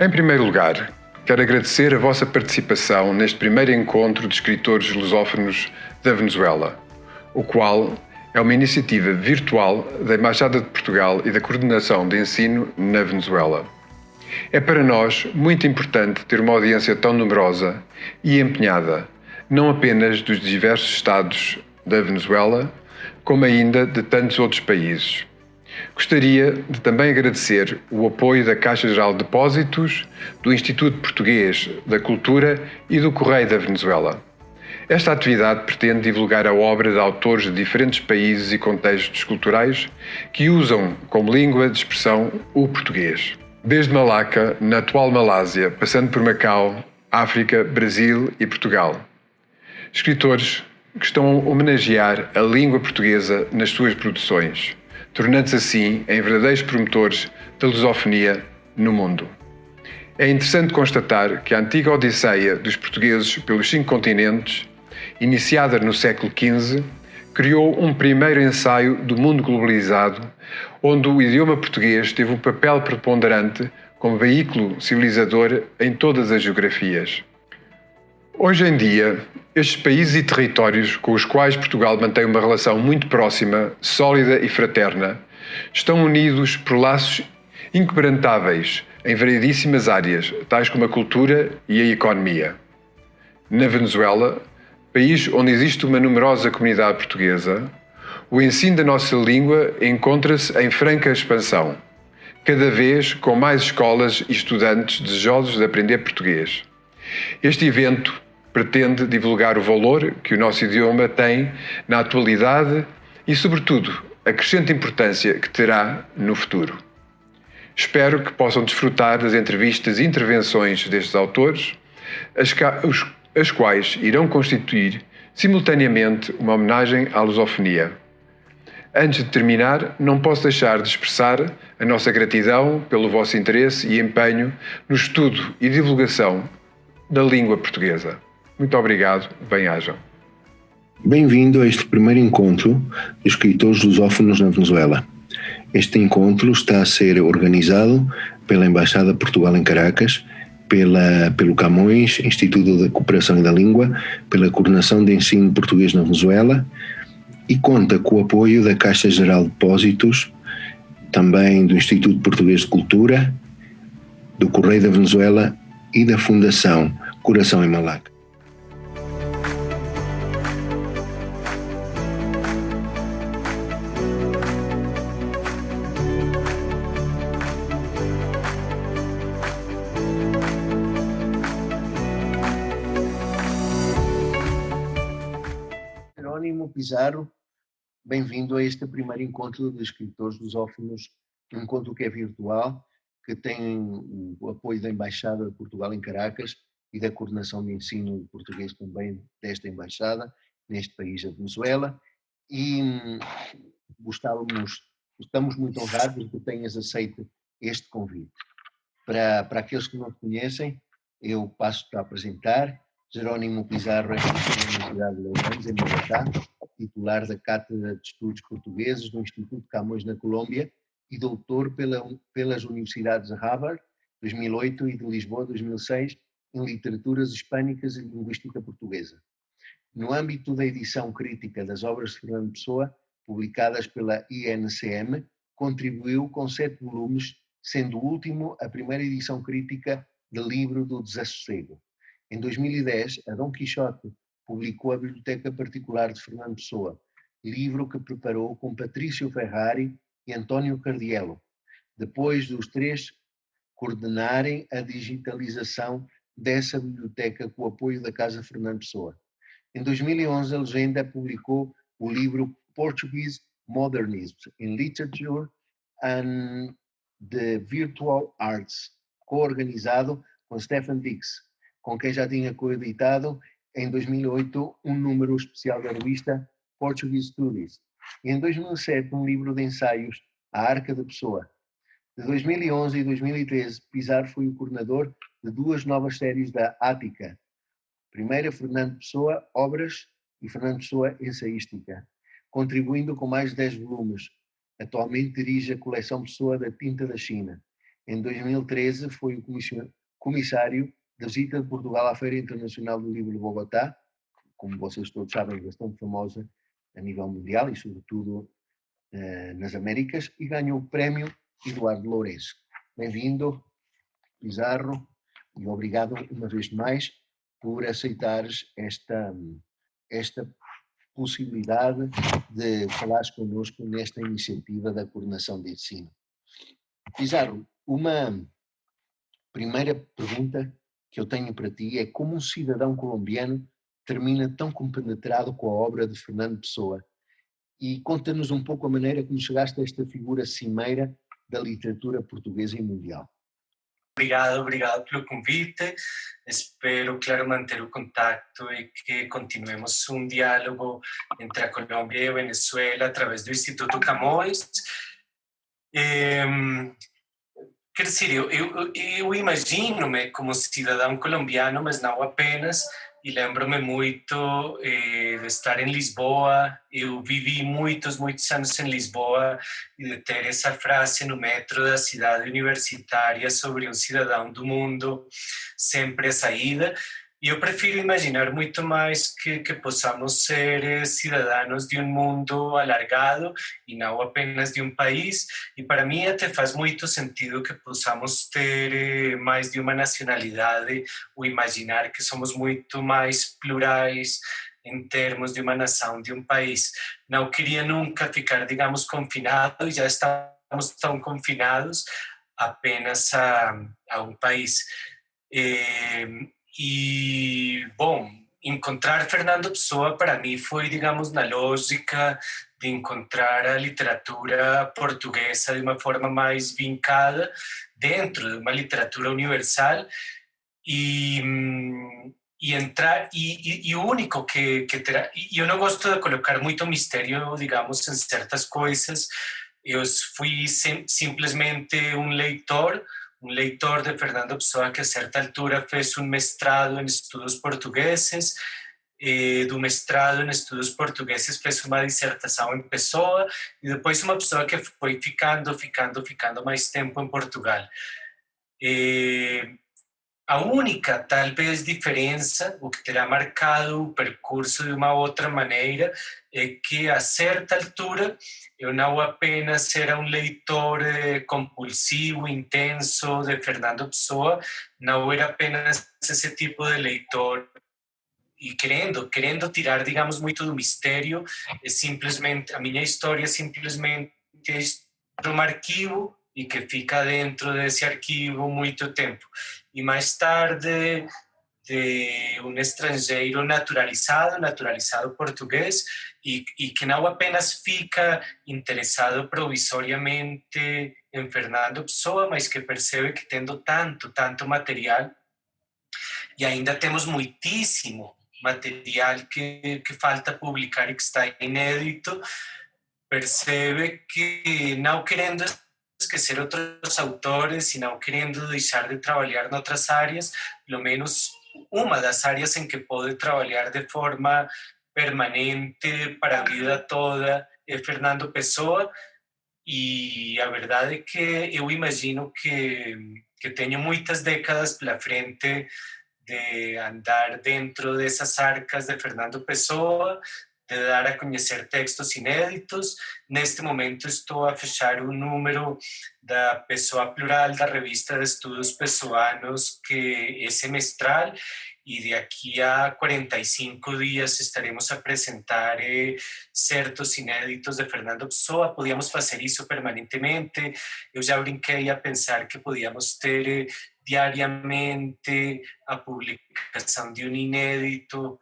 Em primeiro lugar, quero agradecer a vossa participação neste primeiro encontro de escritores lusófonos da Venezuela, o qual é uma iniciativa virtual da Embaixada de Portugal e da Coordenação de Ensino na Venezuela. É para nós muito importante ter uma audiência tão numerosa e empenhada, não apenas dos diversos estados da Venezuela, como ainda de tantos outros países. Gostaria de também agradecer o apoio da Caixa Geral de Depósitos, do Instituto Português da Cultura e do Correio da Venezuela. Esta atividade pretende divulgar a obra de autores de diferentes países e contextos culturais que usam como língua de expressão o português. Desde Malaca, na atual Malásia, passando por Macau, África, Brasil e Portugal. Escritores que estão a homenagear a língua portuguesa nas suas produções, tornando-se assim em verdadeiros promotores da lusofonia no mundo. É interessante constatar que a antiga odisseia dos portugueses pelos 5 continentes, iniciada no século XV, criou um primeiro ensaio do mundo globalizado, onde o idioma português teve um papel preponderante como veículo civilizador em todas as geografias. Hoje em dia, estes países e territórios com os quais Portugal mantém uma relação muito próxima, sólida e fraterna, estão unidos por laços inquebrantáveis em variedíssimas áreas, tais como a cultura e a economia. Na Venezuela, país onde existe uma numerosa comunidade portuguesa, o ensino da nossa língua encontra-se em franca expansão, cada vez com mais escolas e estudantes desejosos de aprender português. Este evento pretende divulgar o valor que o nosso idioma tem na atualidade e, sobretudo, a crescente importância que terá no futuro. Espero que possam desfrutar das entrevistas e intervenções destes autores, as quais irão constituir simultaneamente uma homenagem à lusofonia. Antes de terminar, não posso deixar de expressar a nossa gratidão pelo vosso interesse e empenho no estudo e divulgação da língua portuguesa. Muito obrigado, bem-ajam. Bem-vindo a este primeiro encontro de escritores lusófonos na Venezuela. Este encontro está a ser organizado pela Embaixada de Portugal em Caracas, pelo Camões, Instituto de Cooperação e da Língua, pela Coordenação de Ensino Português na Venezuela e conta com o apoio da Caixa Geral de Depósitos, também do Instituto Português de Cultura, do Correio da Venezuela e da Fundação Coração em Malaca. Jerônimo Pizarro, bem-vindo a este primeiro encontro de escritores lusófonos, um encontro que é virtual, que tem o apoio da Embaixada de Portugal em Caracas e da Coordenação de Ensino de Português também desta Embaixada, neste país, a Venezuela, e estamos muito honrados de que tenhas aceito este convite. Para aqueles que não te conhecem, eu passo-te a apresentar. Jerônimo Pizarro é professor da Universidade de Lourdes, em Bogotá, titular da Cátedra de Estudos Portugueses do Instituto Camões na Colômbia e doutor pelas Universidades de Harvard, 2008, e de Lisboa, 2006, em Literaturas Hispânicas e Linguística Portuguesa. No âmbito da edição crítica das obras de Fernando Pessoa, publicadas pela INCM, contribuiu com 7 volumes, sendo o último a primeira edição crítica de Livro do Desassossego. Em 2010, a Dom Quixote publicou a Biblioteca Particular de Fernando Pessoa, livro que preparou com Patrício Ferrari e António Cardiello, depois dos 3 coordenarem a digitalização dessa biblioteca com o apoio da Casa Fernando Pessoa. Em 2011, a Legenda publicou o livro Portuguese Modernism in Literature and the Virtual Arts, co-organizado com Stefan Dix, com quem já tinha coeditado em 2008 um número especial da revista Portuguese Studies, e em 2007 um livro de ensaios, A Arca da Pessoa. De 2011 e 2013, Pizarro foi o coordenador de 2 novas séries da Ática. Primeira, Fernando Pessoa, Obras, e Fernando Pessoa, Ensaística, contribuindo com mais de 10 volumes. Atualmente dirige a coleção Pessoa da Tinta da China. Em 2013 foi o comissário da visita de Portugal à Feira Internacional do Livro de Bogotá, como vocês todos sabem, bastante famosa a nível mundial e sobretudo nas Américas, e ganhou o prémio Eduardo Lourenço. Bem-vindo, Pizarro, e obrigado uma vez mais por aceitares esta possibilidade de falares connosco nesta iniciativa da coordenação de ensino. Pizarro, uma primeira pergunta que eu tenho para ti é: como um cidadão colombiano termina tão compenetrado com a obra de Fernando Pessoa? E conta-nos um pouco a maneira como chegaste a esta figura cimeira da literatura portuguesa e mundial. Obrigado pelo convite. Espero, claro, manter o contacto e que continuemos um diálogo entre a Colômbia e a Venezuela através do Instituto Camões. Quer dizer, eu imagino-me como cidadão colombiano, mas não apenas, e lembro-me muito de estar em Lisboa. Eu vivi muitos anos em Lisboa e de ter essa frase no metro da cidade universitária sobre um cidadão do mundo sempre a saída. E eu prefiro imaginar muito mais que possamos ser cidadãos de um mundo alargado e não apenas de um país. E para mim até faz muito sentido que possamos ter mais de uma nacionalidade, ou imaginar que somos muito mais plurais em termos de uma nação, de um país. Não queria nunca ficar, digamos, confinado, já estamos tão confinados apenas a um país. E, bom, encontrar Fernando Pessoa para mim foi, digamos, na lógica de encontrar a literatura portuguesa de uma forma mais vincada dentro de uma literatura universal e entrar, e o único que terá, e eu não gosto de colocar muito mistério, digamos, em certas coisas. Eu fui simplesmente um leitor de Fernando Pessoa que a certa altura fez um mestrado em estudos portugueses, do mestrado em estudos portugueses fez uma dissertação em Pessoa e depois uma pessoa que foi ficando mais tempo em Portugal. A única, talvez, diferença, o que terá marcado o percurso de uma outra maneira, é que a certa altura eu não apenas era um leitor compulsivo, intenso de Fernando Pessoa, não era apenas esse tipo de leitor e querendo tirar, digamos, muito do mistério, simplesmente a minha história simplesmente é um arquivo e que fica dentro desse arquivo muito tempo. E mais tarde, de um estrangeiro naturalizado português, e que não apenas fica interessado provisoriamente em Fernando Pessoa, mas que percebe que tendo tanto material, e ainda temos muitíssimo material que falta publicar e que está inédito, percebe que, não querendo esquecer outros autores e não querendo deixar de trabalhar noutras áreas, pelo menos uma das áreas em que pode trabalhar de forma permanente para a vida toda é Fernando Pessoa. E a verdade é que eu imagino que tenho muitas décadas pela frente de andar dentro dessas arcas de Fernando Pessoa, de dar a conhecer textos inéditos. Neste momento estou a fechar um número da Pessoa Plural, da revista de estudos pessoanos, que é semestral, e de aqui a 45 dias estaremos a apresentar certos inéditos de Fernando Pessoa. Podíamos fazer isso permanentemente. Eu já brinquei a pensar que podíamos ter diariamente a publicação de um inédito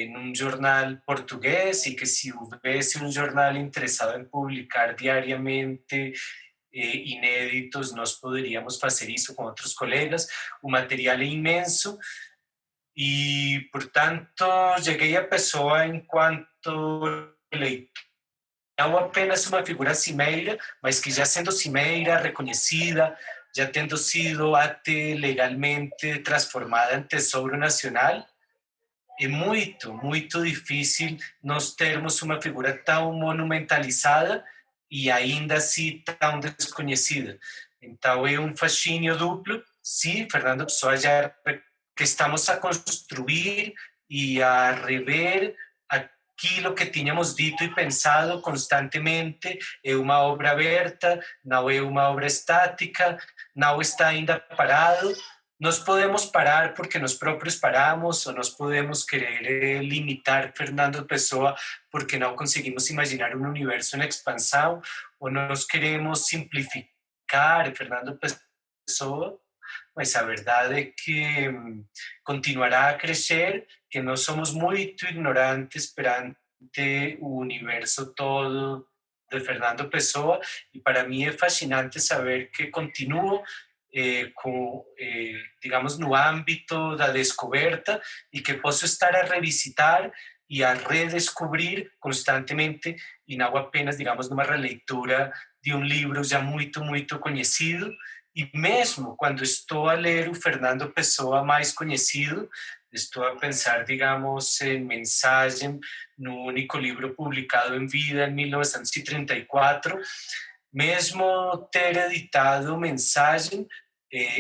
num jornal português, e que se houvesse um jornal interessado em publicar diariamente inéditos, nós poderíamos fazer isso com outros colegas. O material é imenso e, portanto, cheguei a Pessoa enquanto leitor, não apenas uma figura cimeira, mas que já sendo cimeira, reconhecida, já tendo sido até legalmente transformada em Tesouro Nacional, é muito difícil nós termos uma figura tão monumentalizada e ainda assim tão desconhecida. Então é fascínio duplo. Sim, Fernando Pessoa já que estamos a construir e a rever aquilo que tínhamos dito e pensado constantemente. É uma obra aberta, não é uma obra estática, não está ainda parado. Nós podemos parar porque nós próprios paramos, ou nós podemos querer limitar Fernando Pessoa porque não conseguimos imaginar um universo em expansão, ou nós queremos simplificar Fernando Pessoa, mas a verdade é que continuará a crescer, que nós somos muito ignorantes perante o universo todo de Fernando Pessoa, e para mim é fascinante saber que continuo digamos, no âmbito da descoberta e que posso estar a revisitar e a redescobrir constantemente e não apenas, digamos, numa releitura de livro já muito, muito conhecido. E mesmo quando estou a ler o Fernando Pessoa mais conhecido, estou a pensar, digamos, em Mensagem, no único livro publicado em vida em 1934, mesmo ter editado Mensagem,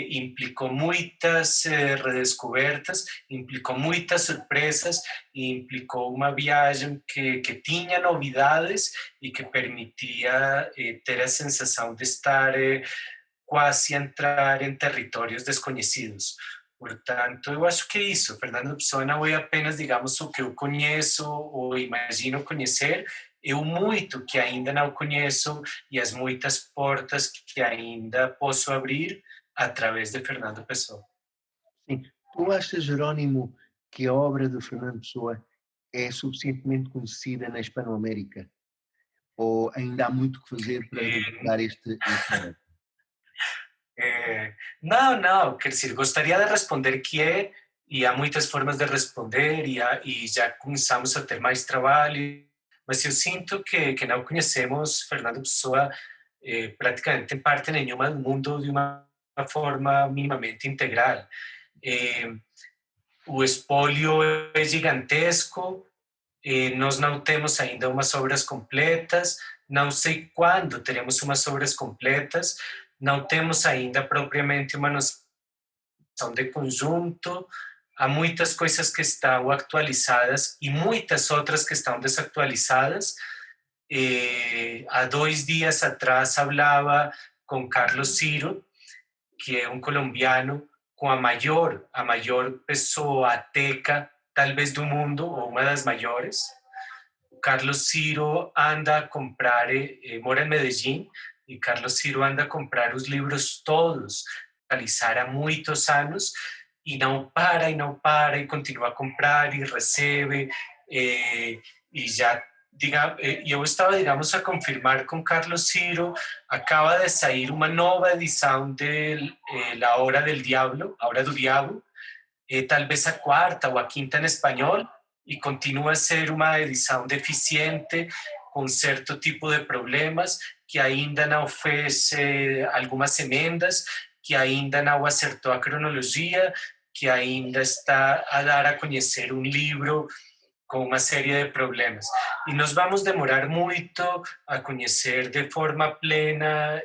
implicou muitas redescobertas, implicou muitas surpresas, e implicou uma viagem que tinha novidades e que permitia ter a sensação de estar quase a entrar em territórios desconhecidos. Portanto, eu acho que é isso. Fernando Pessoa não é apenas, digamos, o que eu conheço ou imagino conhecer, é o muito que ainda não conheço e as muitas portas que ainda posso abrir através de Fernando Pessoa. Sim. Tu achas, Jerónimo, que a obra de Fernando Pessoa é suficientemente conhecida na Hispanoamérica? Ou ainda há muito que fazer para divulgar este obra? Não, quer dizer, gostaria de responder que é, e há muitas formas de responder, e já começamos a ter mais trabalho, mas eu sinto que não conhecemos Fernando Pessoa praticamente em parte nenhuma do mundo de uma forma minimamente integral. O espólio é gigantesco, nós não temos ainda umas obras completas, não sei quando teremos umas obras completas, não temos ainda propriamente uma noção de conjunto, há muitas coisas que estão atualizadas e muitas outras que estão desatualizadas. Há 2 dias atrás falava com Carlos Ciro, que é colombiano, com a maior pessoa teca, talvez do mundo, ou uma das maiores. Carlos Ciro anda a comprar, mora em Medellín, e Carlos Ciro anda a comprar os livros todos, realizar há muitos anos, e não para, e continua a comprar, e recebe, e já, eu estava, digamos, a confirmar com Carlos Ciro, acaba de sair uma nova edição de La Hora del Diablo, A Hora do Diabo, talvez a 4ª ou a 5ª em espanhol, e continua a ser uma edição deficiente, com certo tipo de problemas, que ainda não fez algumas emendas, que ainda não acertou a cronologia, que ainda está a dar a conhecer livro com uma série de problemas. E nós vamos demorar muito a conhecer de forma plena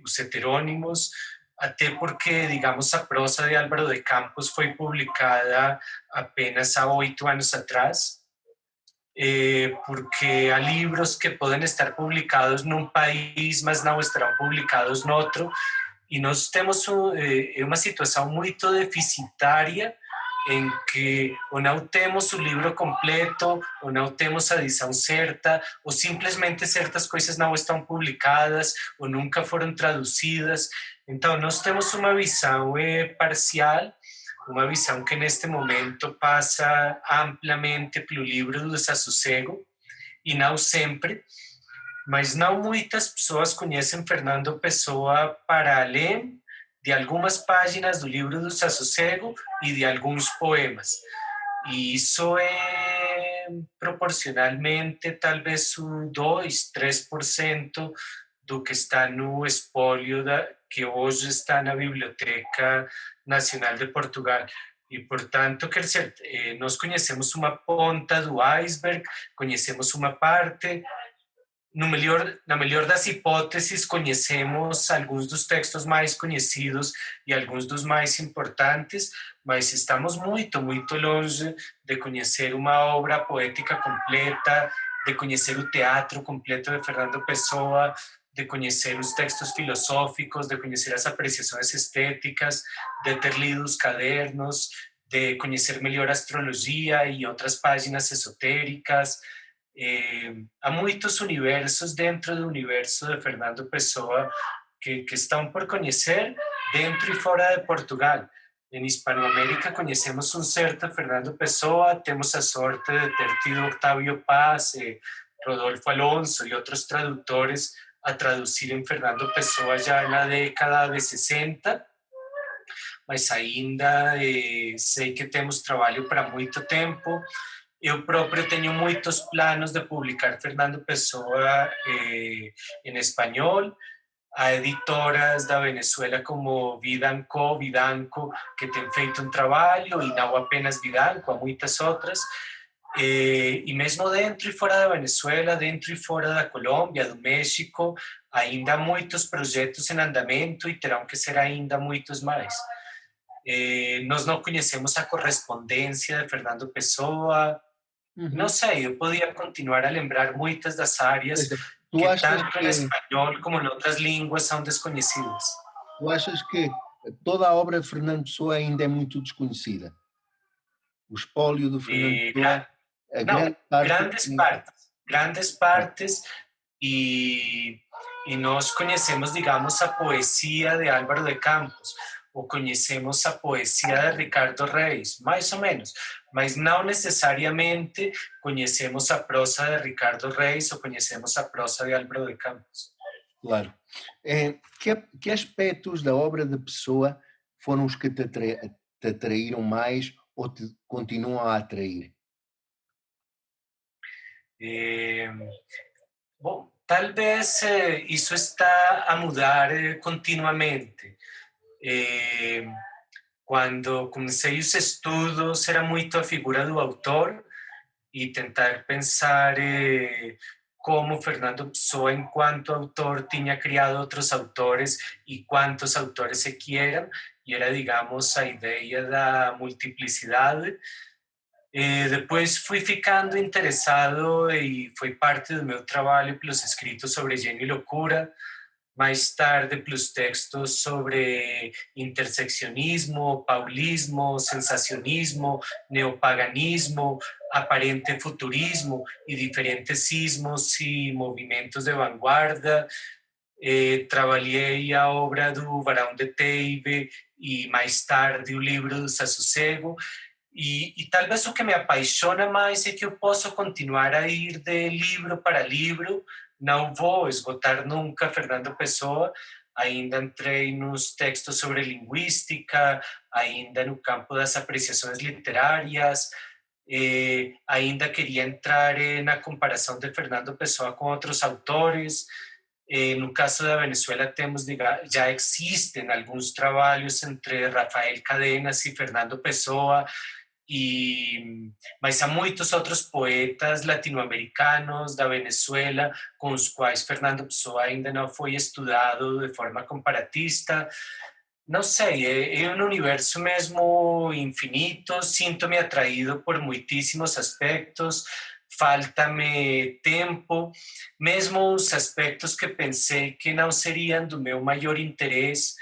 os heterônimos, até porque, digamos, a prosa de Álvaro de Campos foi publicada apenas há 8 anos atrás, porque há livros que podem estar publicados num país, mas não estarão publicados no outro, e nós temos uma situação muito deficitária em que ou não temos o livro completo, ou não temos a edição certa, ou simplesmente certas coisas não estão publicadas, ou nunca foram traduzidas. Então, nós temos uma visão parcial, uma visão que neste momento passa amplamente pelo livro do Desassossego, e não sempre, mas não muitas pessoas conhecem Fernando Pessoa para além de algumas páginas do livro do Desassossego e de alguns poemas. E isso é proporcionalmente talvez 2, 3% do que está no espólio que hoje está na Biblioteca Nacional de Portugal. E, portanto, quer dizer, nós conhecemos uma ponta do iceberg, conhecemos uma parte, na melhor das hipóteses, conhecemos alguns dos textos mais conhecidos e alguns dos mais importantes, mas estamos muito, muito longe de conhecer uma obra poética completa, de conhecer o teatro completo de Fernando Pessoa, de conhecer os textos filosóficos, de conhecer as apreciações estéticas, de ter lido os cadernos, de conhecer melhor a astrologia e outras páginas esotéricas. Há muitos universos dentro do universo de Fernando Pessoa que estão por conhecer dentro e fora de Portugal. Em Hispanoamérica conhecemos um certo Fernando Pessoa, temos a sorte de ter tido Octavio Paz, Rodolfo Alonso e outros tradutores a traduzirem Fernando Pessoa já na década de 60, mas ainda sei que temos trabalho para muito tempo. Eu próprio tenho muitos planos de publicar Fernando Pessoa em espanhol. Há editoras da Venezuela como Vidanco, Vidanco, que têm feito um trabalho, e não apenas Vidanco, há muitas outras. E mesmo dentro e fora da Venezuela, dentro e fora da Colômbia, do México, ainda há muitos projetos em andamento e terão que ser ainda muitos mais. Nós não conhecemos a correspondência de Fernando Pessoa. Não sei, eu podia continuar a lembrar muitas das áreas que tanto em espanhol como em outras línguas são desconhecidas. Tu achas que toda a obra de Fernando Pessoa ainda é muito desconhecida? O espólio do Fernando Pessoa, grandes partes, e nós conhecemos, digamos, a poesia de Álvaro de Campos, ou conhecemos a poesia de Ricardo Reis, mais ou menos, mas não necessariamente conhecemos a prosa de Ricardo Reis ou conhecemos a prosa de Álvaro de Campos. Claro. Que aspectos da obra de Pessoa foram os que te atraíram mais ou te continuam a atrair? Bom, talvez isso está a mudar continuamente. Quando comecei os estudos, era muito a figura do autor e tentar pensar como Fernando Pessoa, enquanto autor, tinha criado outros autores e quantos autores se quieran, e era, digamos, a ideia da multiplicidade. Depois fui ficando interessado e foi parte do meu trabalho pelos escritos sobre gênio e loucura, mais tarde pelos textos sobre interseccionismo, paulismo, sensacionismo, neopaganismo, aparente futurismo e diferentes sismos e movimentos de vanguarda. Trabalhei a obra do Barão de Teibe e mais tarde o livro do Desassossego. E talvez o que me apaixona mais é que eu posso continuar a ir de livro para livro, não vou esgotar nunca Fernando Pessoa. Ainda entrei nos textos sobre linguística, ainda no campo das apreciações literárias, ainda queria entrar na comparação de Fernando Pessoa com outros autores. No caso da Venezuela temos, já existem alguns trabalhos entre Rafael Cadenas e Fernando Pessoa, mas há muitos outros poetas latino-americanos da Venezuela com os quais Fernando Pessoa ainda não foi estudado de forma comparatista. Não sei, é um universo mesmo infinito, sinto-me atraído por muitíssimos aspectos, falta-me tempo, mesmo os aspectos que pensei que não seriam do meu maior interesse.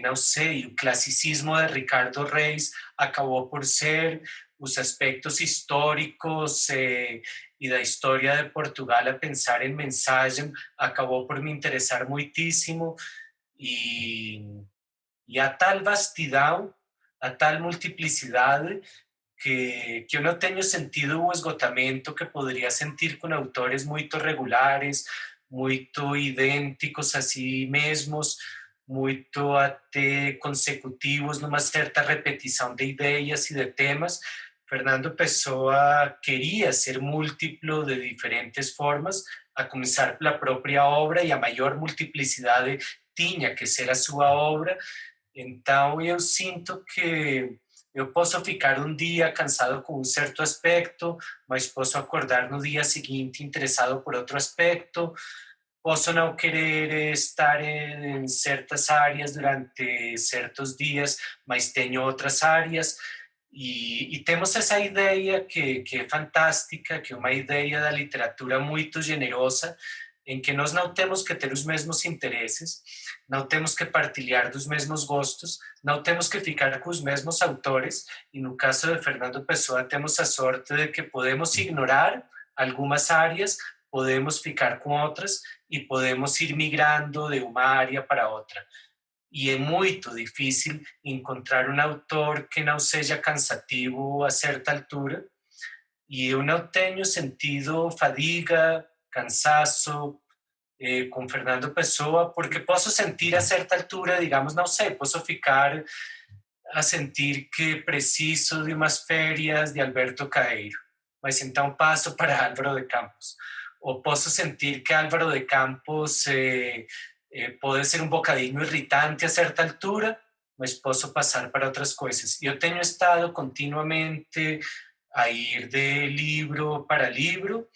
Não sei, o classicismo de Ricardo Reis acabou por ser, os aspectos históricos e da história de Portugal a pensar em mensagem acabou por me interessar muitíssimo, e há tal vastidão, há tal multiplicidade que eu não tenho sentido o esgotamento que poderia sentir com autores muito regulares, muito idênticos a si mesmos, muito até consecutivos numa certa repetição de ideias e de temas. Fernando Pessoa queria ser múltiplo de diferentes formas, a começar pela própria obra, e a maior multiplicidade tinha que ser a sua obra. Então eu sinto que Eu posso ficar um dia cansado com um certo aspecto, mas posso acordar no dia seguinte interessado por outro aspecto. Posso não querer estar em certas áreas durante certos dias, mas tenho outras áreas. E temos essa ideia que é fantástica, que é uma ideia da literatura muito generosa, em que nós não temos que ter os mesmos interesses, não temos que partilhar dos mesmos gostos, não temos que ficar com os mesmos autores, e no caso de Fernando Pessoa temos a sorte de que podemos ignorar algumas áreas, podemos ficar com outras e podemos ir migrando de uma área para outra. E é muito difícil encontrar um autor que não seja cansativo a certa altura, e eu não tenho sentido fadiga, cansaço com Fernando Pessoa, porque posso sentir a certa altura, digamos, não sei, posso ficar a sentir que preciso de umas férias de Alberto Caeiro, mas então passo para Álvaro de Campos. Ou posso sentir que Álvaro de Campos pode ser um bocadinho irritante a certa altura, mas posso passar para outras coisas. Eu tenho estado continuamente a ir de livro para livro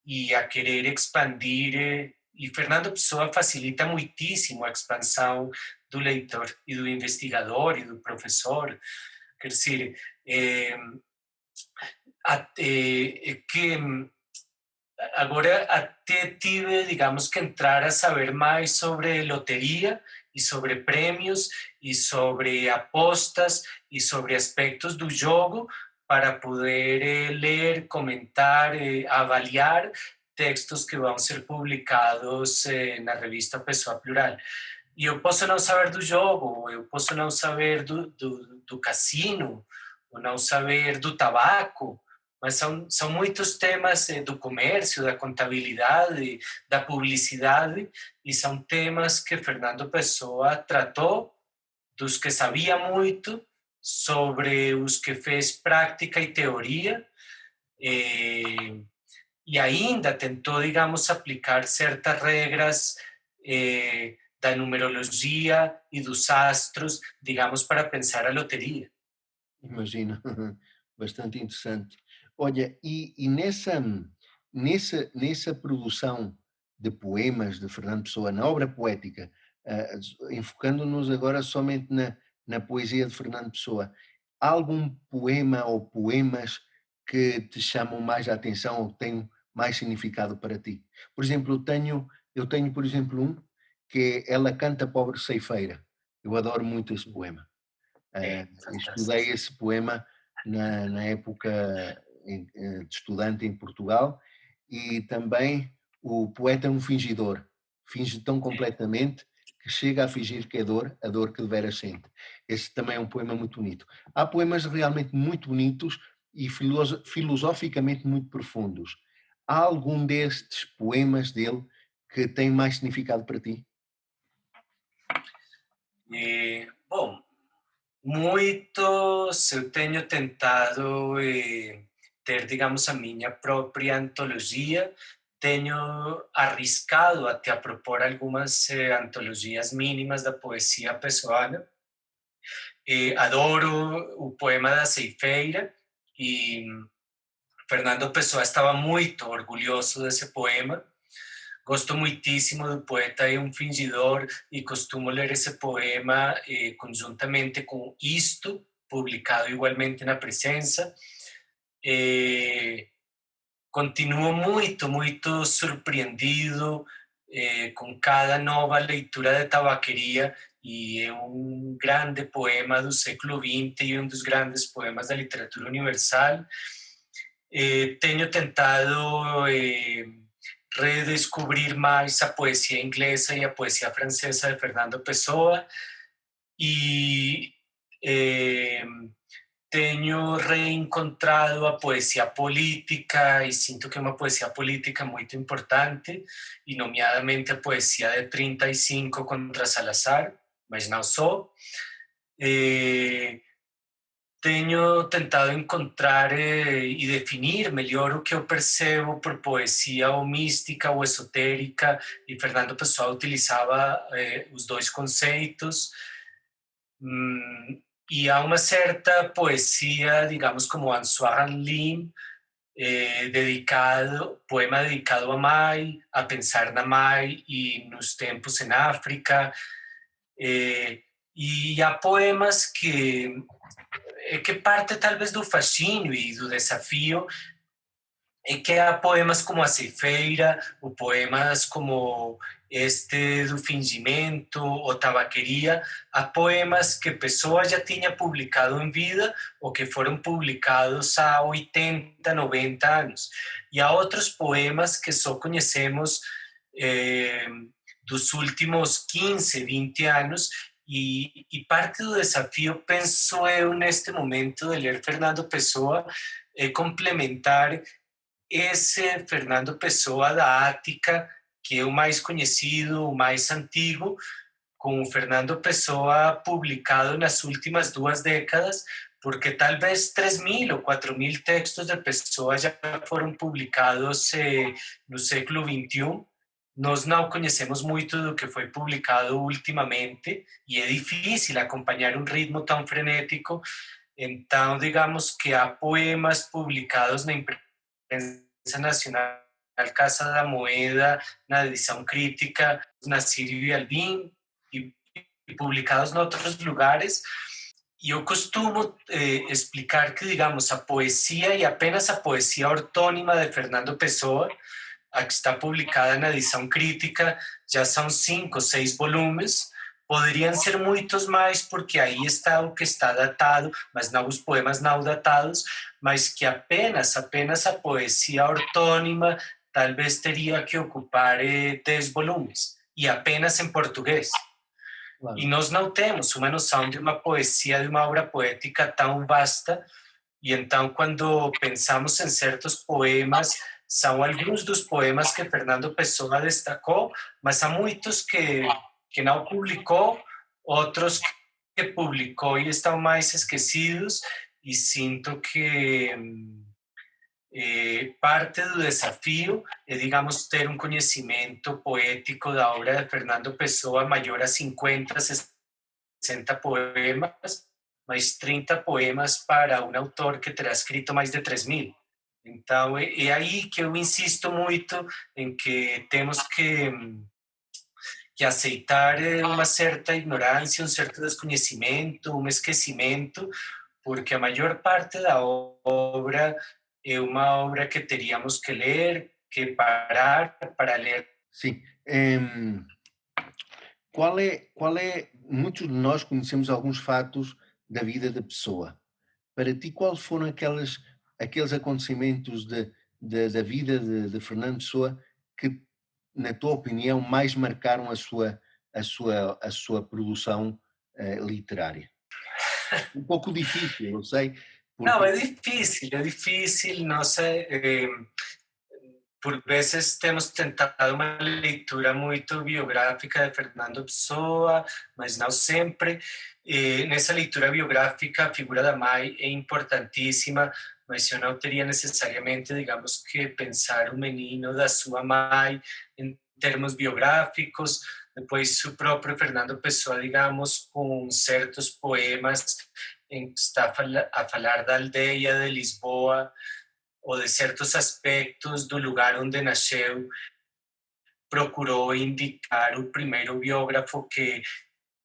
e a querer expandir, e Fernando Pessoa facilita muitíssimo a expansão do leitor e do investigador e do professor. Quer dizer, que agora até tive, digamos, que entrar a saber mais sobre loteria e sobre prêmios e sobre apostas e sobre aspectos do jogo para poder ler, comentar, avaliar textos que vão ser publicados na revista Pessoa Plural. E eu posso não saber do jogo, eu posso não saber do cassino, ou não saber do tabaco, mas são muitos temas do comércio, da contabilidade, da publicidade, e são temas que Fernando Pessoa tratou, dos que sabia muito, sobre os que fez prática e teoria, e ainda tentou, digamos, aplicar certas regras da numerologia e dos astros, digamos, para pensar a loteria. Imagino, bastante interessante. Olha, e nessa produção de poemas de Fernando Pessoa, na obra poética, enfocando-nos agora somente na poesia de Fernando Pessoa, há algum poema ou poemas que te chamam mais a atenção ou têm mais significado para ti? Por exemplo, eu tenho, por exemplo, um que é Ela Canta Pobre Ceifeira. Eu adoro muito esse poema. Estudei esse poema na época de estudante em Portugal, e também O Poeta é um Fingidor. Finge tão completamente que chega a fingir que é dor, a dor que deveras sente. Esse também é um poema muito bonito. Há poemas realmente muito bonitos e filosoficamente muito profundos. Há algum destes poemas dele que tem mais significado para ti? Bom, muitos eu tenho tentado ter, digamos, a minha própria antologia, tenho arriscado até a propor algumas antologias mínimas da poesia pessoana. Adoro o poema da Ceifeira e Fernando Pessoa estava muito orgulhoso desse poema. Gosto muitíssimo do Poeta é um Fingidor e costumo ler esse poema conjuntamente com Isto, publicado igualmente na Presença. Continuo muito surpreendido com cada nova leitura de Tabaqueria, e é um grande poema do século XX e um dos grandes poemas da literatura universal. Tenho tentado redescobrir mais a poesia inglesa e a poesia francesa de Fernando Pessoa, e tenho reencontrado a poesia política e sinto que é uma poesia política muito importante, e nomeadamente a poesia de 35 contra Salazar, mas não só. Tenho tentado encontrar e definir melhor o que eu percebo por poesia ou mística ou esotérica, e Fernando Pessoa utilizava os dois conceitos. e há uma certa poesia, digamos, como Ansuahan Lim, poema dedicado a Mai, a pensar na Mai e nos tempos em África. E há poemas que parte talvez do fascínio e do desafio, que há poemas como A Ceifeira, ou poemas como este do Fingimento, ou Tabaqueria. Há poemas que Pessoa já tinha publicado em vida ou que foram publicados há 80, 90 anos. E há outros poemas que só conhecemos dos últimos 15, 20 anos. E parte do desafio, penso eu, neste momento de ler Fernando Pessoa, é complementar esse Fernando Pessoa da Ática, que é o mais conhecido, o mais antigo, com o Fernando Pessoa publicado nas últimas 2 décadas, porque talvez 3.000 ou 4.000 textos de Pessoa já foram publicados no século XXI. Nós não conhecemos muito do que foi publicado ultimamente e é difícil acompanhar um ritmo tão frenético. Então, digamos que há poemas publicados na imprensa nacional, Casa da Moeda, na edição crítica, na Sírio e Albim, e publicados em outros lugares. E eu costumo explicar que, digamos, a poesia e apenas a poesia ortônima de Fernando Pessoa, a que está publicada na edição crítica, já são 5, 6 volumes. Poderiam ser muitos mais, porque aí está o que está datado, mas não os poemas não datados, mas que apenas a poesia ortônima talvez teria que ocupar 10 volumes, e apenas em português. Claro. E nós não temos uma noção de uma poesia, de uma obra poética tão vasta, e então quando pensamos em certos poemas, são alguns dos poemas que Fernando Pessoa destacou, mas há muitos que não publicou, outros que publicou e estão mais esquecidos, e sinto que parte do desafio é, digamos, ter um conhecimento poético da obra de Fernando Pessoa maior a 50, 60 poemas, mais 30 poemas para um autor que terá escrito mais de 3.000. Então, é aí que eu insisto muito em que temos que aceitar uma certa ignorância, um certo desconhecimento, um esquecimento, porque a maior parte da obra é uma obra que teríamos que ler, que parar para ler. Sim. Muitos de nós conhecemos alguns fatos da vida da pessoa. Para ti, quais foram aqueles acontecimentos da vida de Fernando Pessoa que, na tua opinião, mais marcaram a sua produção literária? Um pouco difícil, eu sei. Não, é difícil, não sei. Por vezes temos tentado uma leitura muito biográfica de Fernando Pessoa, mas não sempre. Nessa leitura biográfica, a figura da mãe é importantíssima, mas eu não teria necessariamente, digamos, que pensar o menino da sua mãe em termos biográficos. Depois, o próprio Fernando Pessoa, digamos, com certos poemas em que está a falar da aldeia de Lisboa, ou de certos aspectos do lugar onde nasceu, procurou indicar o primeiro biógrafo que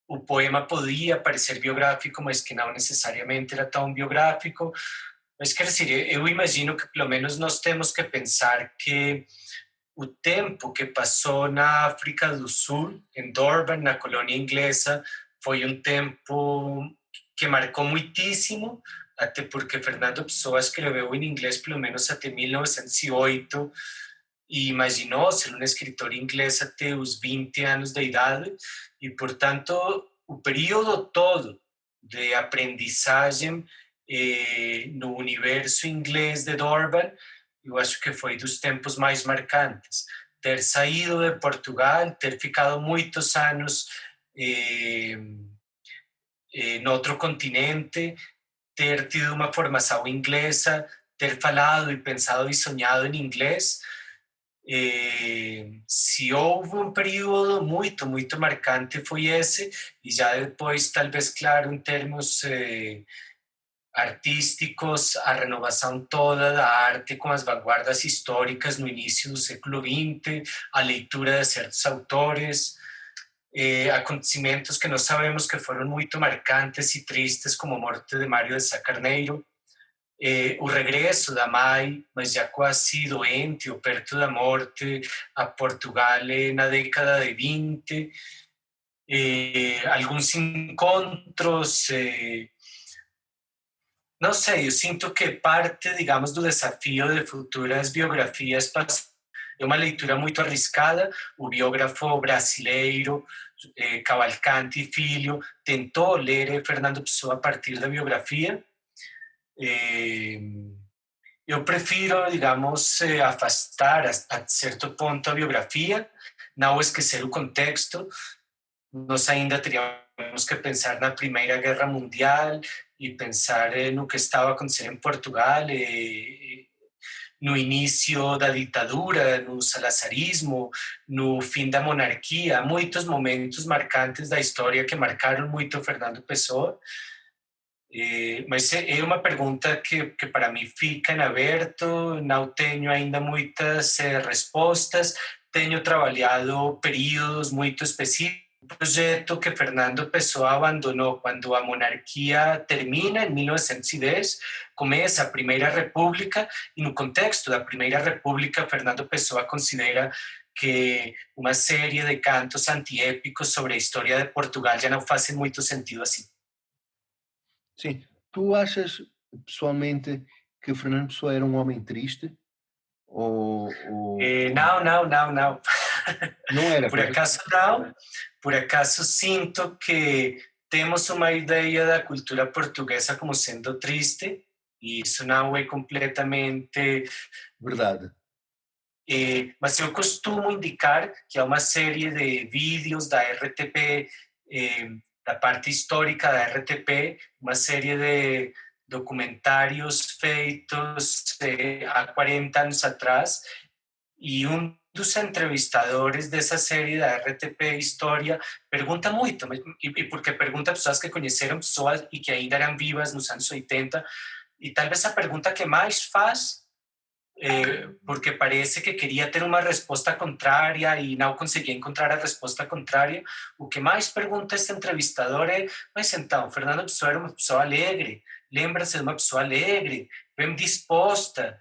o poema podia parecer biográfico, mas que não necessariamente era tão biográfico. Mas quer dizer, eu imagino que pelo menos nós temos que pensar que o tempo que passou na África do Sul, em Durban, na colônia inglesa, foi um tempo que marcou muitíssimo, até porque Fernando Pessoa escreveu em inglês pelo menos até 1908, e imaginou ser um escritor inglês até os 20 anos de idade, e, portanto, o período todo de aprendizagem no universo inglês de Durban, eu acho que foi dos tempos mais marcantes. Ter saído de Portugal, ter ficado muitos anos no outro continente, ter tido uma formação inglesa, ter falado e pensado e sonhado em inglês, Se houve um período muito, muito marcante foi esse, e já depois, talvez, claro, em termos artísticos, a renovação toda da arte com as vanguardas históricas no início do século XX, a leitura de certos autores, acontecimentos que nós sabemos que foram muito marcantes e tristes, como a morte de Mário de Sá Carneiro, o regresso da mãe, mas já quase doente ou perto da morte, a Portugal na década de 20, alguns encontros, não sei, eu sinto que parte, digamos, do desafio de futuras biografias é uma leitura muito arriscada. O biógrafo brasileiro Cavalcanti Filho tentou ler Fernando Pessoa a partir da biografia. Eu prefiro, digamos, afastar a certo ponto a biografia, não esquecer o contexto. Nós ainda teríamos que pensar na Primeira Guerra Mundial e pensar no que estava acontecendo em Portugal, no início da ditadura, no salazarismo, no fim da monarquia, muitos momentos marcantes da história que marcaram muito Fernando Pessoa. Mas é uma pergunta que para mim fica em aberto, não tenho ainda muitas respostas, tenho trabalhado períodos muito específicos. Um projeto que Fernando Pessoa abandonou quando a monarquia termina, em 1910, começa a Primeira República, e no contexto da Primeira República, Fernando Pessoa considera que uma série de cantos antiépicos sobre a história de Portugal já não fazem muito sentido assim. Sim. Tu achas, pessoalmente, que Fernando Pessoa era um homem triste? Não, não, não, não. Não era? Por acaso não. Por acaso sinto que temos uma ideia da cultura portuguesa como sendo triste, e isso não é completamente Verdade. mas eu costumo indicar que há uma série de vídeos da RTP, da parte histórica da RTP, uma série de documentários feitos há 40 anos atrás, e dos entrevistadores dessa série da RTP História pergunta muito, e porque pergunta a pessoas que conheceram pessoas e que ainda eram vivas nos anos 80, e talvez a pergunta que mais faz, porque parece que queria ter uma resposta contrária e não conseguia encontrar a resposta contrária. O que mais pergunta este entrevistador é: mas então, Fernando Pessoa era uma pessoa alegre? Lembra-se de uma pessoa alegre, bem disposta?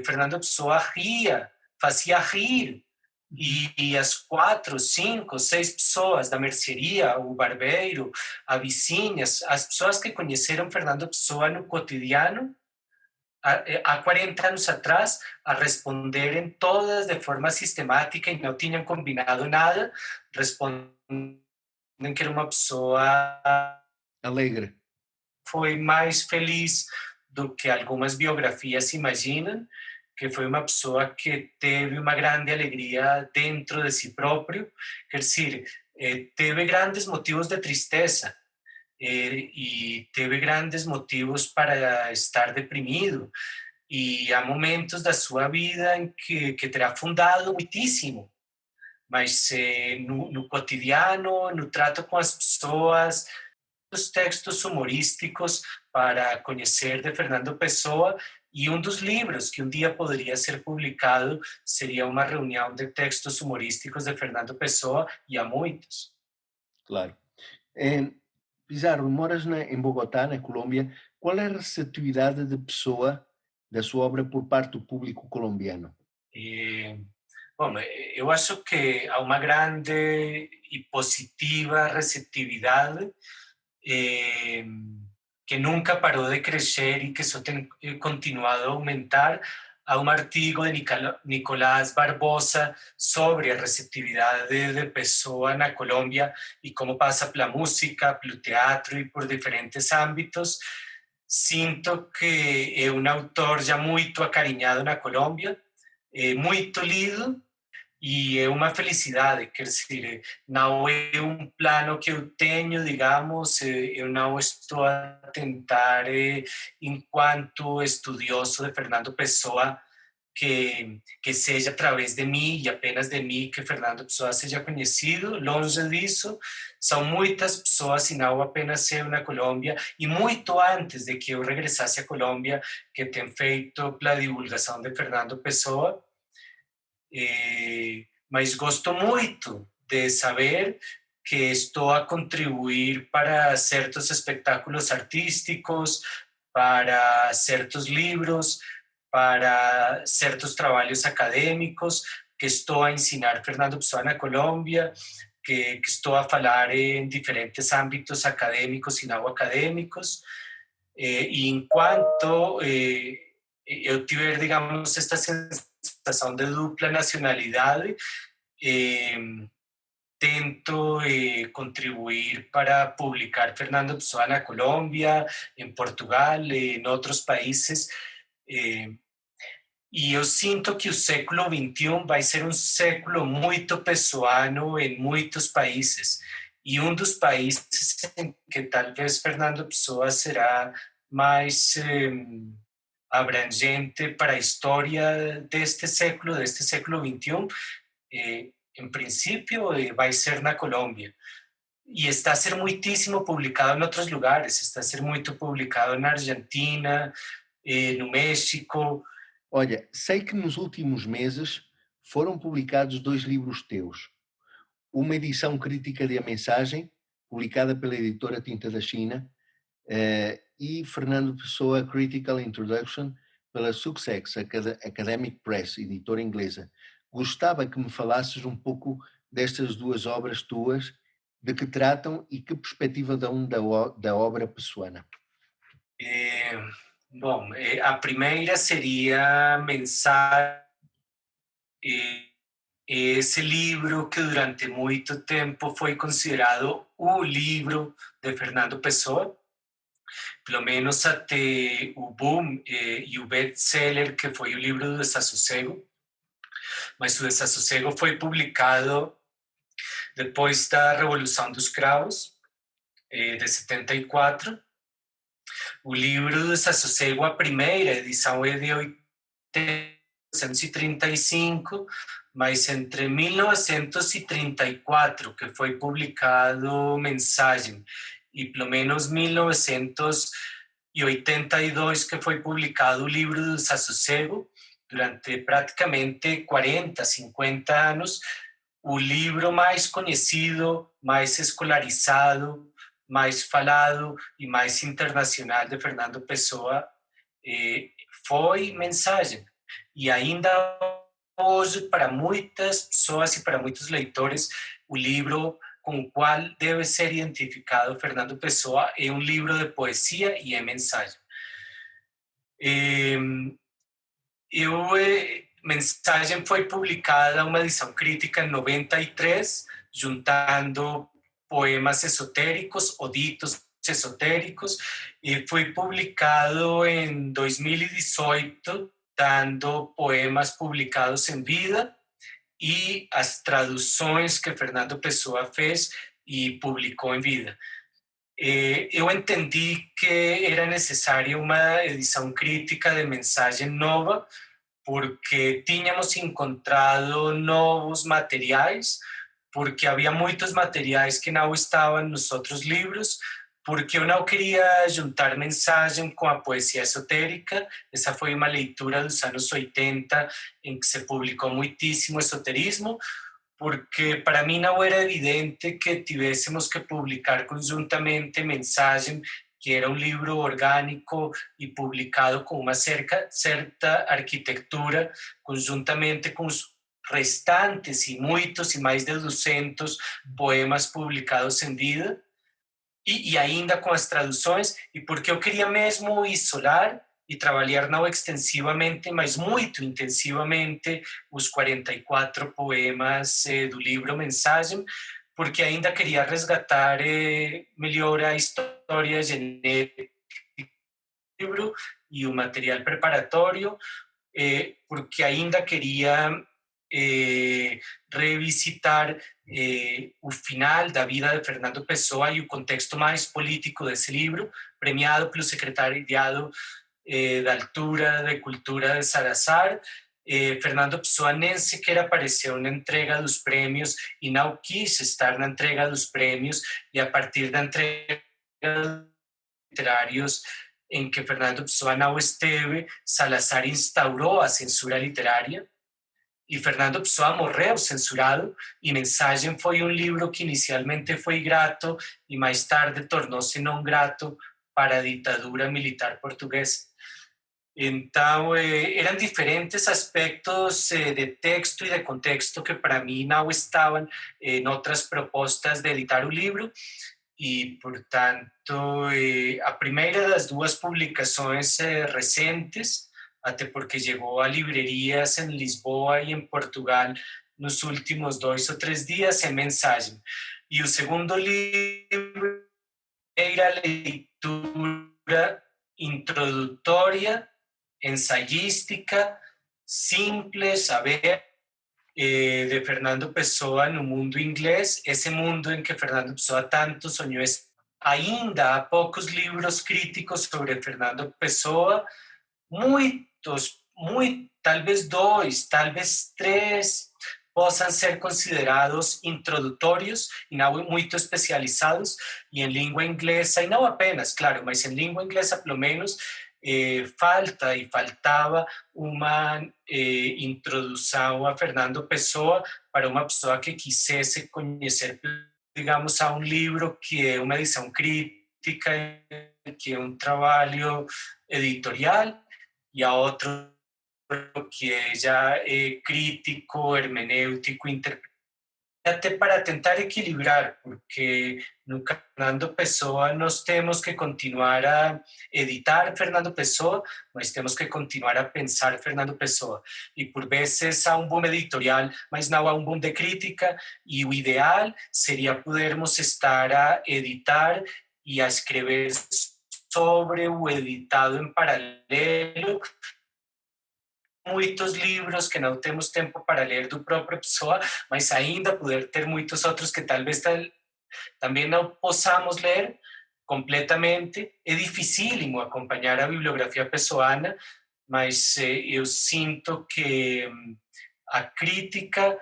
Fernando Pessoa ria, fazia rir. E as 4, 5, 6 pessoas da mercearia, o barbeiro, a vizinha, as pessoas que conheceram Fernando Pessoa no cotidiano, há 40 anos atrás, a responderem todas de forma sistemática e não tinham combinado nada, respondem que era uma pessoa alegre, foi mais feliz do que algumas biografias imaginam, que foi uma pessoa que teve uma grande alegria dentro de si próprio, quer dizer, teve grandes motivos de tristeza, e teve grandes motivos para estar deprimido, e há momentos da sua vida em que terá afundado muitíssimo, mas no cotidiano, no trato com as pessoas, os textos humorísticos para conhecer de Fernando Pessoa, e um dos livros que um dia poderia ser publicado seria uma reunião de textos humorísticos de Fernando Pessoa, e há muitos. Claro. Pizarro, moras em Bogotá, na Colômbia. Qual é a receptividade de Pessoa da sua obra por parte do público colombiano? Bom, eu acho que há uma grande e positiva receptividade, que nunca parou de crescer e que só tem continuado a aumentar. Há um artigo de Nicolás Barbosa sobre a receptividade de Pessoa na Colômbia e como passa pela música, pelo teatro e por diferentes âmbitos. Sinto que é um autor já muito acarinhado na Colômbia, muito lido, e é uma felicidade, quer dizer, não é um plano que eu tenho, digamos, eu não estou a tentar, enquanto estudioso de Fernando Pessoa, que seja através de mim e apenas de mim que Fernando Pessoa seja conhecido. Longe disso, são muitas pessoas, e não apenas eu na Colômbia, e muito antes de que eu regressasse à Colômbia, que têm feito pela divulgação de Fernando Pessoa. Mas gosto muito de saber que estou a contribuir para certos espetáculos artísticos, para certos livros, para certos trabalhos acadêmicos, que estou a ensinar Fernando Pessoa na Colômbia, que estou a falar em diferentes âmbitos acadêmicos e não acadêmicos. E enquanto eu tiver, digamos, esta sensação de dupla nacionalidade, tento contribuir para publicar Fernando Pessoa na Colômbia, em Portugal, em outros países. E eu sinto que o século XXI vai ser um século muito pessoano em muitos países. E um dos países em que talvez Fernando Pessoa será mais abrangente para a história deste século XXI, em princípio vai ser na Colômbia. E está a ser muitíssimo publicado em outros lugares, está a ser muito publicado na Argentina, no México. Olha, sei que nos últimos meses foram publicados 2 livros teus. Uma edição crítica de A Mensagem, publicada pela editora Tinta da China, e Fernando Pessoa Critical Introduction, pela Sussex Academic Press, editora inglesa. Gostava que me falasses um pouco destas 2 obras tuas, de que tratam e que perspectiva dão da obra pessoana. Bom, a primeira seria Mensagem, esse livro que durante muito tempo foi considerado o livro de Fernando Pessoa, pelo menos até o boom e o best-seller que foi o livro do Desassossego. Mas o Desassossego foi publicado depois da Revolução dos Cravos, de 74. O livro do Desassossego, a primeira edição é de 1835, mas entre 1934, que foi publicado Mensagem, e pelo menos 1982, que foi publicado o livro do Desassossego, durante praticamente 40, 50 anos, o livro mais conhecido, mais escolarizado, mais falado e mais internacional de Fernando Pessoa foi Mensagem. E ainda hoje, para muitas pessoas e para muitos leitores, o livro com o qual deve ser identificado Fernando Pessoa é um livro de poesia e é Mensagem. Mensagem foi publicada uma edição crítica em 93, juntando poemas esotéricos ou ditos esotéricos, e foi publicado em 2018, dando poemas publicados em vida e as traduções que Fernando Pessoa fez e publicou em vida. Eu entendi que era necessária uma edição crítica de Mensagem nova, porque tínhamos encontrado novos materiais, porque havia muitos materiais que não estavam nos outros livros, porque eu não queria juntar Mensagem com a poesia esotérica. Essa foi uma leitura dos anos 80, em que se publicou muitíssimo esoterismo, porque para mim não era evidente que tivéssemos que publicar conjuntamente Mensagem, que era um livro orgânico e publicado com uma certa arquitetura, conjuntamente com os restantes e muitos e mais de 200 poemas publicados em vida, e ainda com as traduções, e porque eu queria mesmo isolar e trabalhar não extensivamente, mas muito intensivamente, os 44 poemas do livro Mensagem, porque ainda queria resgatar melhor a história genética do livro e o material preparatório, porque ainda queria revisitar o final da vida de Fernando Pessoa e o contexto mais político desse livro, premiado pelo Secretariado da Altura de Cultura de Salazar, Fernando Pessoa nem sequer apareceu na entrega dos prêmios e não quis estar na entrega dos prêmios, e a partir da entrega literários em que Fernando Pessoa não esteve, Salazar instaurou a censura literária e Fernando Pessoa morreu censurado, e Mensagem foi um livro que inicialmente foi grato e mais tarde tornou-se não grato para a ditadura militar portuguesa. Então, eram diferentes aspectos de texto e de contexto que para mim não estavam em outras propostas de editar o livro, e, portanto, a primeira das duas publicações recentes, até porque chegou a livrarias em Lisboa e em Portugal nos últimos 2 ou 3 dias, é Mensagem. E o segundo livro era a leitura introdutória, ensayística, simples, aberta, de Fernando Pessoa no mundo inglês, esse mundo em que Fernando Pessoa tanto sonhou. Ainda há poucos livros críticos sobre Fernando Pessoa, muitos, talvez 2, talvez 3, possam ser considerados introdutórios e não muito especializados, e em língua inglesa, e não apenas, claro, mas em língua inglesa, pelo menos, faltava uma introdução a Fernando Pessoa para uma pessoa que quisesse conhecer, digamos, a um livro que é uma edição crítica, que é um trabalho editorial, e a outro que é já crítico, hermenêutico, interpretativo, até para tentar equilibrar, porque no Fernando Pessoa nós temos que continuar a editar Fernando Pessoa, mas temos que continuar a pensar Fernando Pessoa. E por vezes há um boom editorial, mas não há um boom de crítica, e o ideal seria podermos estar a editar e a escrever sobre o editado em paralelo. Muitos livros que não temos tempo para ler do próprio Pessoa, mas ainda poder ter muitos outros que talvez também não possamos ler completamente. É dificílimo acompanhar a bibliografia pessoana, mas eu sinto que a crítica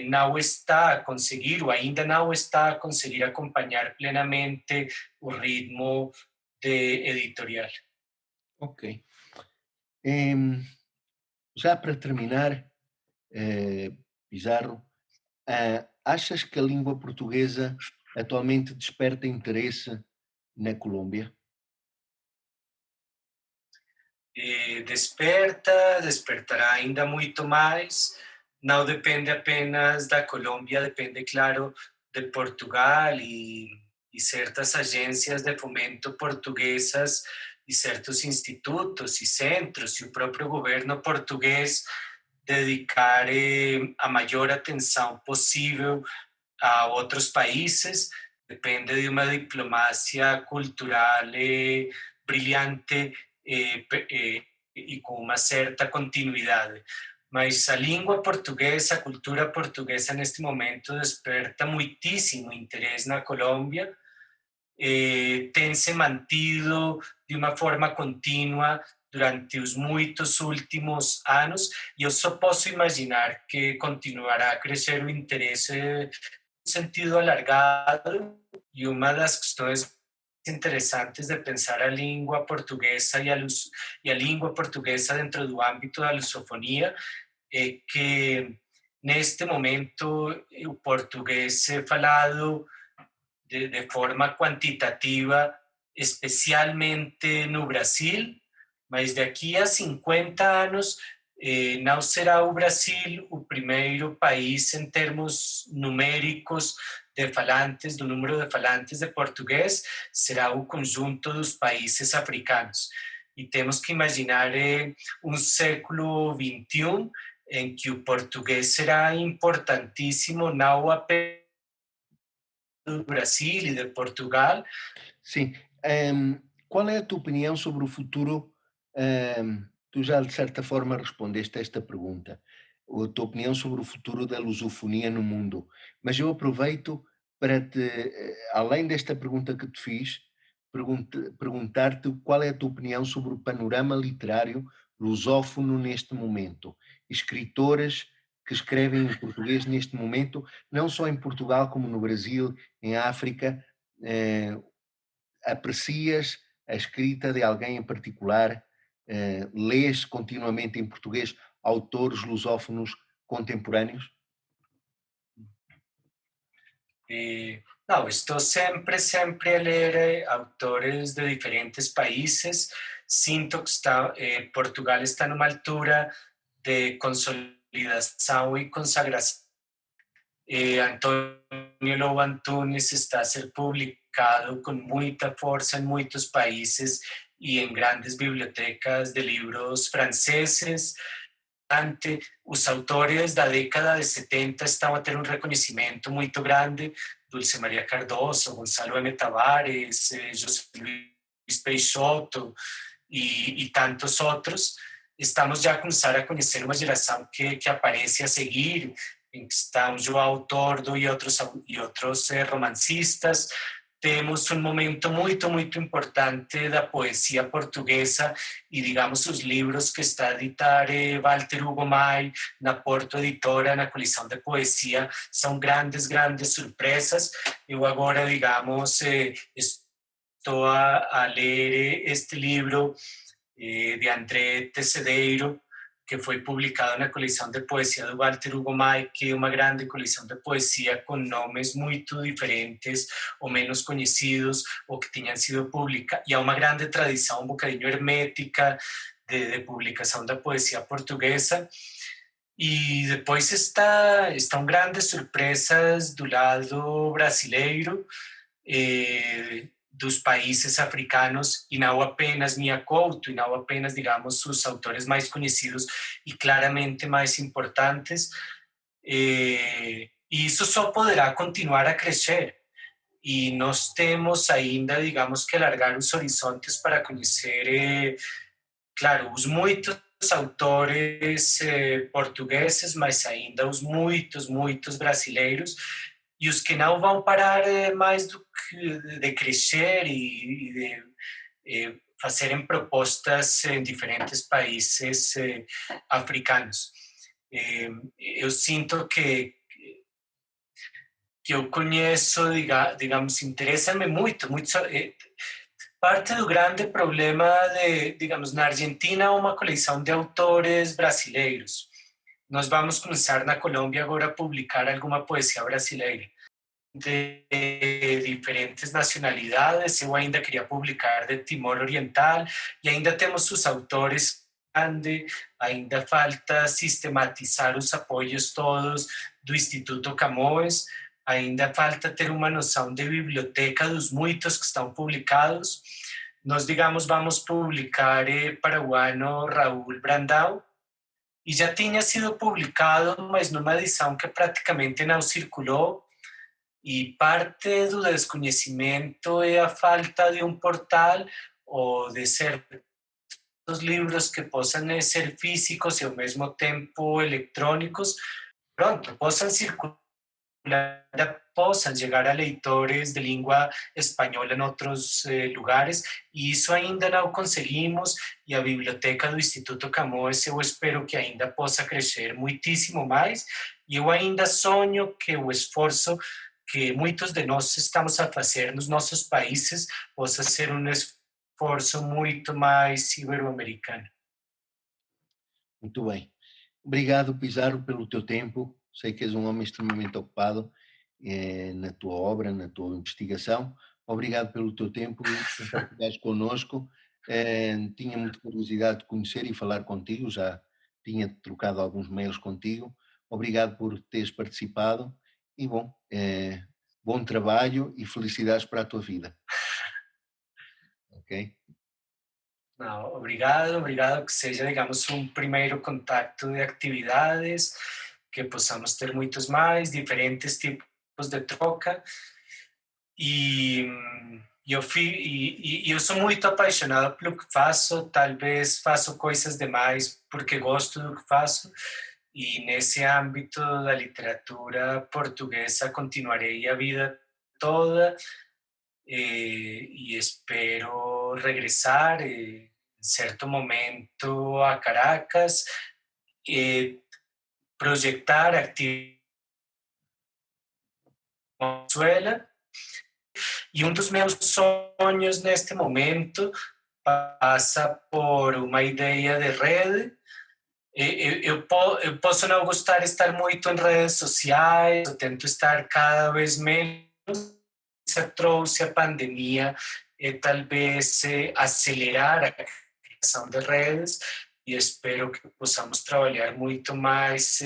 não está a conseguir, ou ainda não está a conseguir acompanhar plenamente o ritmo de editorial. Ok. Já para terminar, Pizarro, achas que a língua portuguesa atualmente desperta interesse na Colômbia? Despertará ainda muito mais. Não depende apenas da Colômbia, depende, claro, de Portugal e certas agências de fomento portuguesas e certos institutos e centros e o próprio governo português dedicar a maior atenção possível a outros países. Depende de uma diplomacia cultural brilhante e com uma certa continuidade. Mas a língua portuguesa, a cultura portuguesa neste momento desperta muitíssimo interesse na Colômbia, tem se mantido de uma forma contínua durante os muitos últimos anos, e eu só posso imaginar que continuará a crescer o interesse em sentido alargado. E uma das questões interessantes de pensar a língua portuguesa e a língua portuguesa dentro do âmbito da lusofonia é que neste momento o português é falado de forma quantitativa, especialmente no Brasil, mas daqui a 50 anos não será o Brasil o primeiro país em termos numéricos de falantes, do número de falantes de português, será o conjunto dos países africanos. E temos que imaginar um século XXI em que o português será importantíssimo, não apenas do Brasil e de Portugal. Sim. Qual é a tua opinião sobre o futuro? Tu já, de certa forma, respondeste a esta pergunta. A tua opinião sobre o futuro da lusofonia no mundo. Mas eu aproveito para além desta pergunta que te fiz, perguntar-te qual é a tua opinião sobre o panorama literário lusófono neste momento, escritores que escrevem em português neste momento, não só em Portugal como no Brasil, em África, aprecias a escrita de alguém em particular? Lês continuamente em português autores lusófonos contemporâneos? Não, estou sempre a ler autores de diferentes países. Sinto que Portugal está numa altura de consolidação e consagração. Antonio Lobo Antunes está a ser publicado com muita força em muitos países e em grandes bibliotecas de livros franceses. Os autores da década de 70 estão a ter um reconhecimento muito grande. Dulce Maria Cardoso, Gonçalo M. Tavares, José Luiz Peixoto e tantos outros. Estamos já a começar a conhecer uma geração que aparece a seguir, em que estão João Tordo e outros romancistas. Temos um momento muito, muito importante da poesia portuguesa e, digamos, os livros que está a editar Walter Hugo May na Porto Editora, na coleção de poesia, são grandes, grandes surpresas. Eu agora, digamos, estou a ler este livro de André Tecedeiro, que foi publicado na coleção de poesia do Walter Hugo May, que é uma grande coleção de poesia com nomes muito diferentes ou menos conhecidos ou que tinham sido publicados. E há uma grande tradição um bocadinho hermética de publicação da poesia portuguesa. E depois estão grandes surpresas do lado brasileiro, dos países africanos, e não apenas Mia Couto, e não apenas, digamos, os autores mais conhecidos e claramente mais importantes. E isso só poderá continuar a crescer. E nós temos ainda, digamos, que alargar os horizontes para conhecer, claro, os muitos autores portugueses, mas ainda os muitos, muitos brasileiros, e os que não vão parar mais do que de crescer e de fazerem propostas em diferentes países africanos. Eu sinto que eu conheço, digamos, interessa-me muito, parte do grande problema digamos, na Argentina há uma coleção de autores brasileiros. Nós vamos começar na Colômbia agora a publicar alguma poesia brasileira de diferentes nacionalidades. Eu ainda queria publicar de Timor Oriental e ainda temos os autores grandes, ainda falta sistematizar os apoios todos do Instituto Camões, ainda falta ter uma noção de biblioteca dos muitos que estão publicados. Nós, digamos, vamos publicar para o ano Raul Brandão, e já tinha sido publicado, mas numa edição que praticamente não circulou, e parte do desconhecimento é a falta de um portal ou de certos livros que possam ser físicos e ao mesmo tempo eletrônicos, possam circular, possam chegar a leitores de língua espanhola em outros lugares, e isso ainda não conseguimos. E a biblioteca do Instituto Camões, eu espero que ainda possa crescer muitíssimo mais, e eu ainda sonho que o esforço que muitos de nós estamos a fazer nos nossos países possa ser um esforço muito mais ibero-americano. Muito bem. Obrigado, Pizarro, pelo teu tempo. Sei que és um homem extremamente ocupado na tua obra, na tua investigação. Obrigado pelo teu tempo e por partilhares connosco. Tinha muita curiosidade de conhecer e falar contigo, já tinha trocado alguns mails contigo. Obrigado por teres participado e, bom trabalho e felicidades para a tua vida. Ok? Não, obrigado, que seja, digamos, um primeiro contato de atividades, que possamos ter muitos mais, diferentes tipos de troca. E eu sou muito apaixonado pelo que faço, talvez faço coisas demais porque gosto do que faço, e nesse âmbito da literatura portuguesa continuarei a vida toda, e espero regressar certo momento a Caracas, projetar atividades na Venezuela. E dos meus sonhos neste momento passa por uma ideia de rede. Eu posso não gostar de estar muito em redes sociais, eu tento estar cada vez menos. Se trouxe a pandemia talvez acelerar a criação de redes e espero que possamos trabalhar muito mais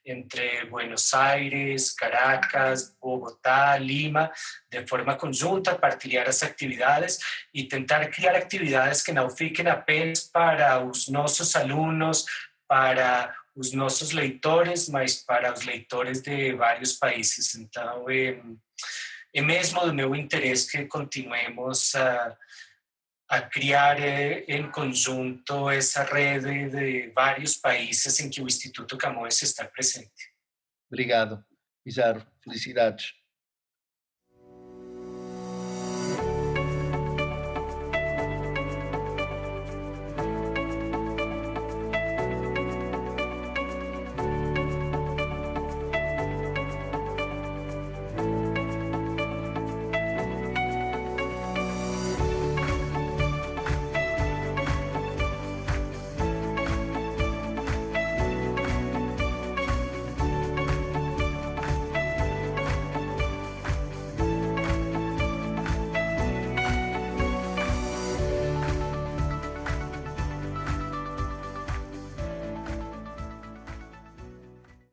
entre Buenos Aires, Caracas, Bogotá, Lima, de forma conjunta, partilhar as atividades e tentar criar atividades que não fiquem apenas para os nossos alunos, para os nossos leitores, mas para os leitores de vários países. Então, é mesmo do meu interesse que continuemos a criar em conjunto essa rede de vários países em que o Instituto Camões está presente. Obrigado, Pizarro. Felicidades.